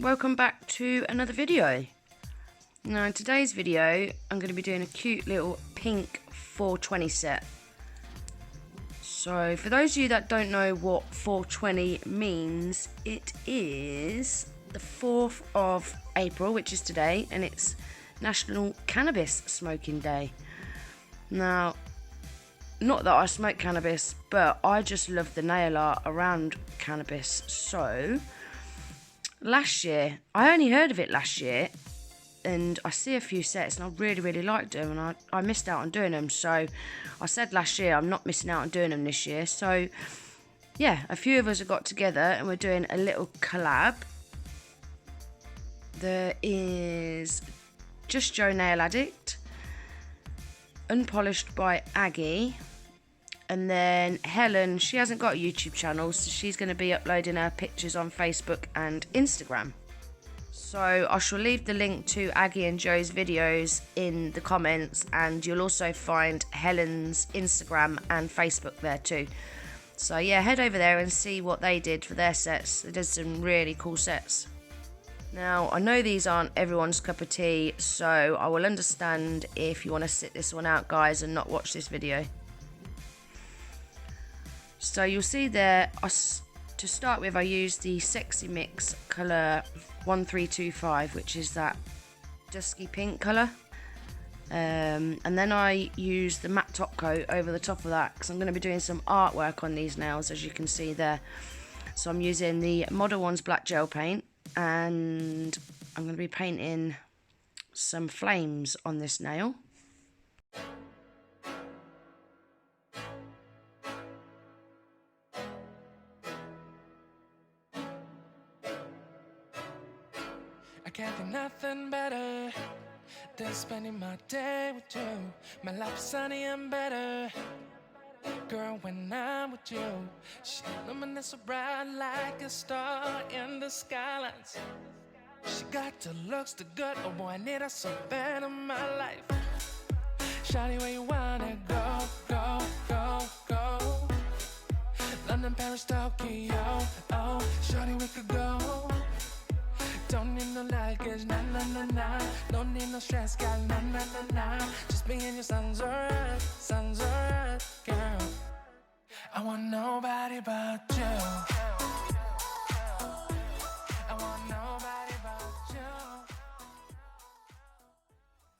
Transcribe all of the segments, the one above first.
welcome back to another video. Now in today's video I'm going to be doing a cute little pink 420 set. So for those of you that don't know what 420 means, it is the 4th of April, which is today, and it's National Cannabis Smoking Day. Now, not that I smoke cannabis, but I just love the nail art around cannabis. So last year, I only heard of it last year, and I see a few sets and I really liked them, and I missed out on doing them. So I said last year I'm not missing out on doing them this year. So yeah, a few of us have got together and we're doing a little collab. There is Just Joe Nail Addict, Unpolished by Aggie, and then Helen, she hasn't got a YouTube channel, so she's going to be uploading her pictures on Facebook and Instagram. So I shall leave the link to Aggie and Joe's videos in the comments, and you'll also find Helen's Instagram and Facebook there too. So yeah, head over there and see what they did for their sets. They did some really cool sets. Now, I know these aren't everyone's cup of tea, so I will understand if you want to sit this one out, guys, and not watch this video. So you'll see there, to start with, I used the Sexy Mix colour 1325, which is that dusky pink colour. And then I used the matte top coat over the top of that, because I'm going to be doing some artwork on these nails, as you can see there. So I'm using the Modelones black gel paint, and I'm going to be painting some flames on this nail. I can't do nothing better than spending my day with you. My life is sunny and better, girl, when I'm with you. She illuminates so bright like a star in the skylines. She got the looks, the good, oh boy, I need her so bad in my life. Shawty, where you wanna go, go, go, go? London, Paris, Tokyo, oh, shawty, we could go. Don't need no luggage, nah, nah, nah, nah. Don't need no stress, girl, nah, nah, nah, nah. Just me and your son's alright, girl. I want nobody but you. I want nobody but you.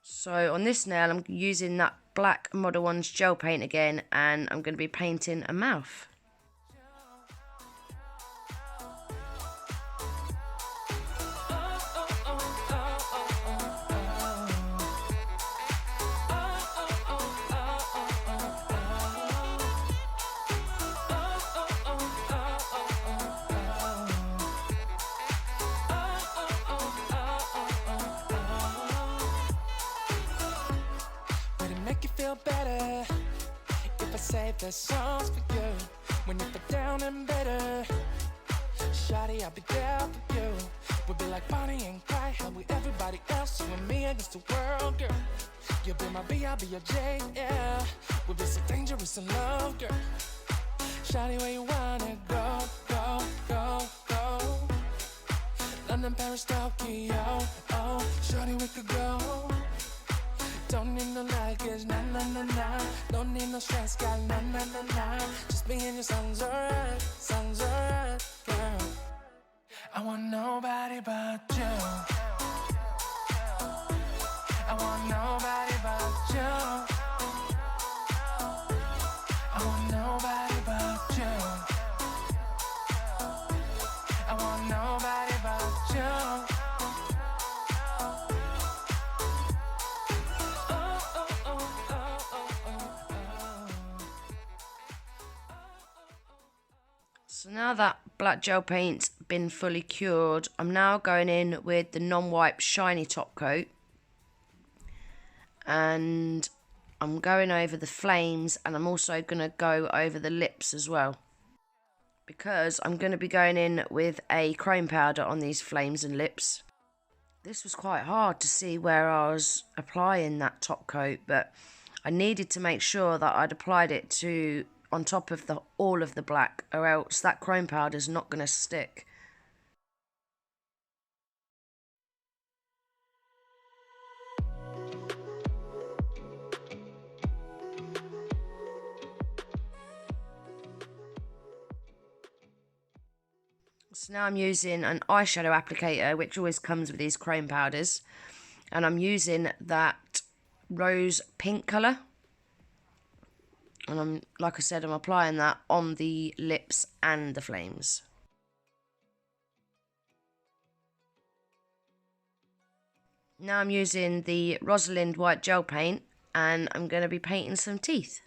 So on this nail, I'm using that black Modelones gel paint again, and I'm going to be painting a mouth. Feel better if I say the songs for you. When you put down and better, shawty, I'll be there for you. We'll be like Bonnie and Clyde, how we everybody else, you and me against the world, girl. You'll be my B, I'll be your J, yeah. We'll be so dangerous in love, girl. Shawty, where you wanna go, go, go, go? London, Paris, Tokyo, oh, shawty, we could go. Don't need no luggage, nah, nah, nah, nah. Don't need no stress, girl, nah, nah, nah, nah. Just me and your son's alright, girl. I want nobody but you. I want nobody but you. I want nobody but you. I want nobody but you. So now that black gel paint's been fully cured, I'm now going in with the non-wipe shiny top coat, and I'm going over the flames, and I'm also going to go over the lips as well, because I'm going to be going in with a chrome powder on these flames and lips. This was quite hard to see where I was applying that top coat, but I needed to make sure that I'd applied it to on top of all of the black, or else that chrome powder is not going to stick. So now I'm using an eyeshadow applicator, which always comes with these chrome powders. And I'm using that rose pink colour. And like I said, I'm applying that on the lips and the flames. Now I'm using the Rosalind white gel paint, and I'm going to be painting some teeth.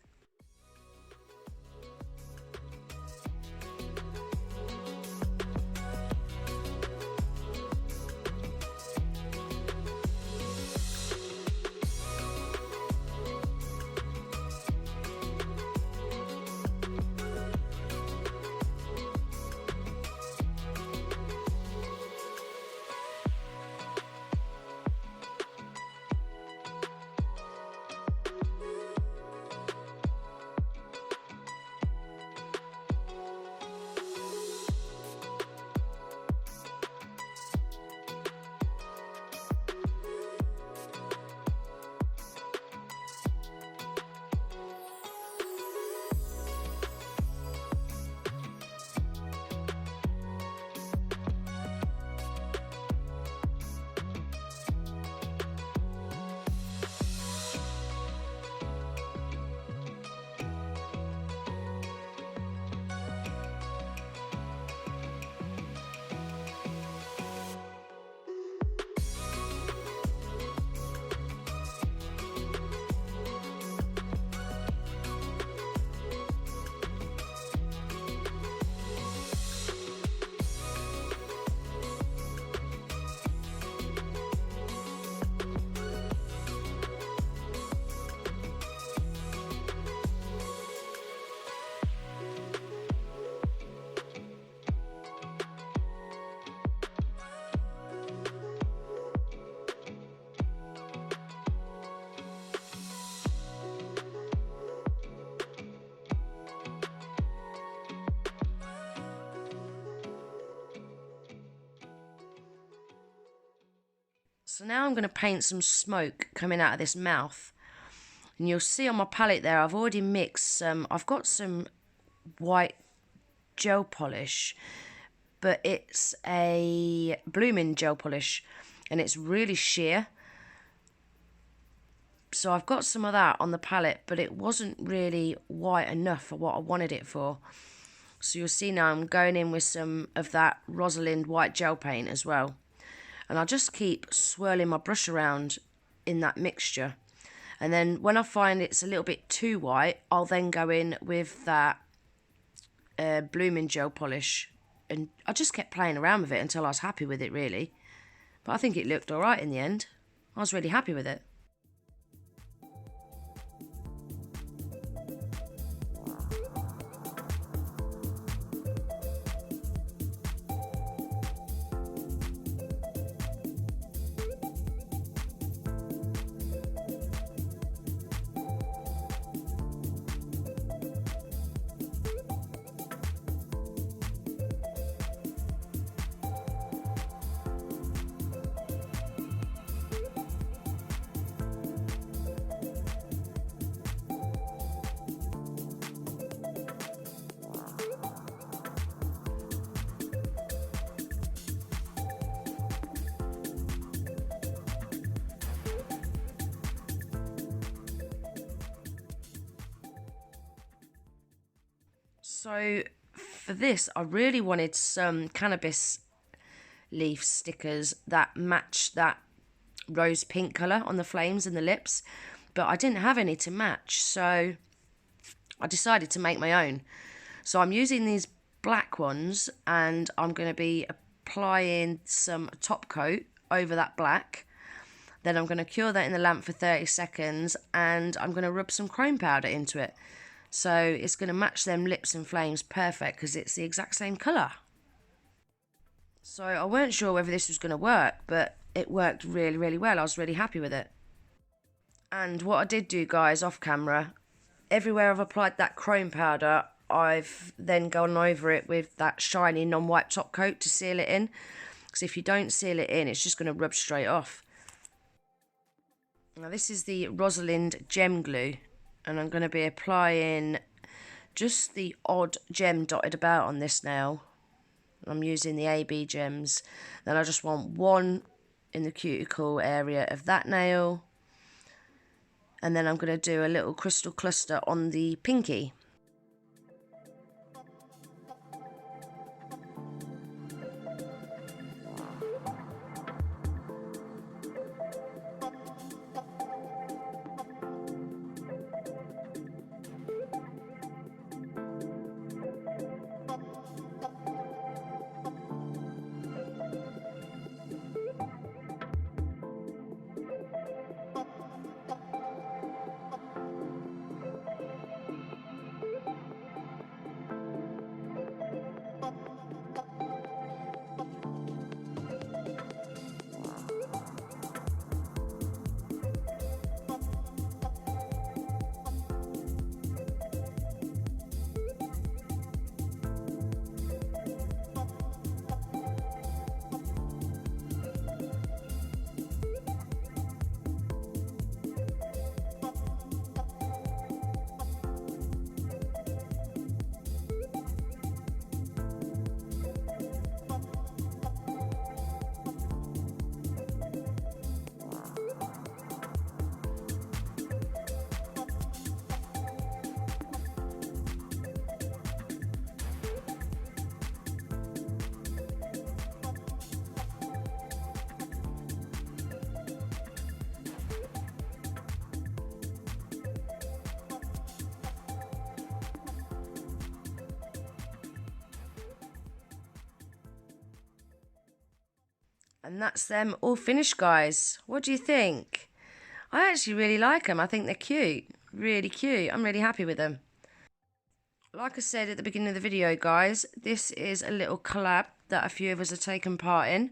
So now I'm going to paint some smoke coming out of this mouth. And you'll see on my palette there, I've already mixed some, I've got some white gel polish, but it's a blooming gel polish, and it's really sheer. So I've got some of that on the palette, but it wasn't really white enough for what I wanted it for. So you'll see now I'm going in with some of that Rosalind white gel paint as well. And I'll just keep swirling my brush around in that mixture. And then when I find it's a little bit too white, I'll then go in with that blooming gel polish. And I just kept playing around with it until I was happy with it, really. But I think it looked alright in the end. I was really happy with it. So for this, I really wanted some cannabis leaf stickers that match that rose pink colour on the flames and the lips, but I didn't have any to match, so I decided to make my own. So I'm using these black ones, and I'm going to be applying some top coat over that black. Then I'm going to cure that in the lamp for 30 seconds, and I'm going to rub some chrome powder into it. So it's going to match them lips and flames perfect because it's the exact same colour. So I weren't sure whether this was going to work, but it worked really, really well. I was really happy with it. And what I did do, guys, off camera, everywhere I've applied that chrome powder, I've then gone over it with that shiny non-white top coat to seal it in. Because if you don't seal it in, it's just going to rub straight off. Now this is the Rosalind gem glue. And I'm going to be applying just the odd gem dotted about on this nail. I'm using the AB gems. Then I just want one in the cuticle area of that nail. And then I'm going to do a little crystal cluster on the pinky. And that's them all finished, guys. What do you think? I actually really like them. I think they're cute. Really cute. I'm really happy with them. Like I said at the beginning of the video, guys, this is a little collab that a few of us have taken part in.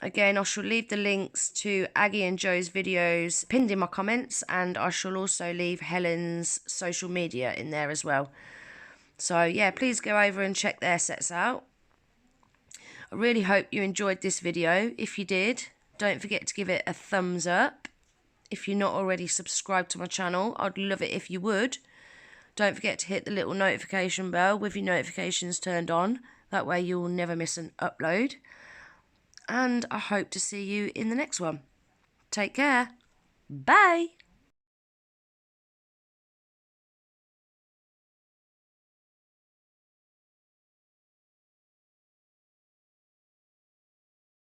Again, I shall leave the links to Aggie and Joe's videos pinned in my comments, and I shall also leave Helen's social media in there as well. So yeah, please go over and check their sets out. I really hope you enjoyed this video. If you did, don't forget to give it a thumbs up. If you're not already subscribed to my channel, I'd love it if you would. Don't forget to hit the little notification bell with your notifications turned on. That way you'll never miss an upload. And I hope to see you in the next one. Take care. Bye.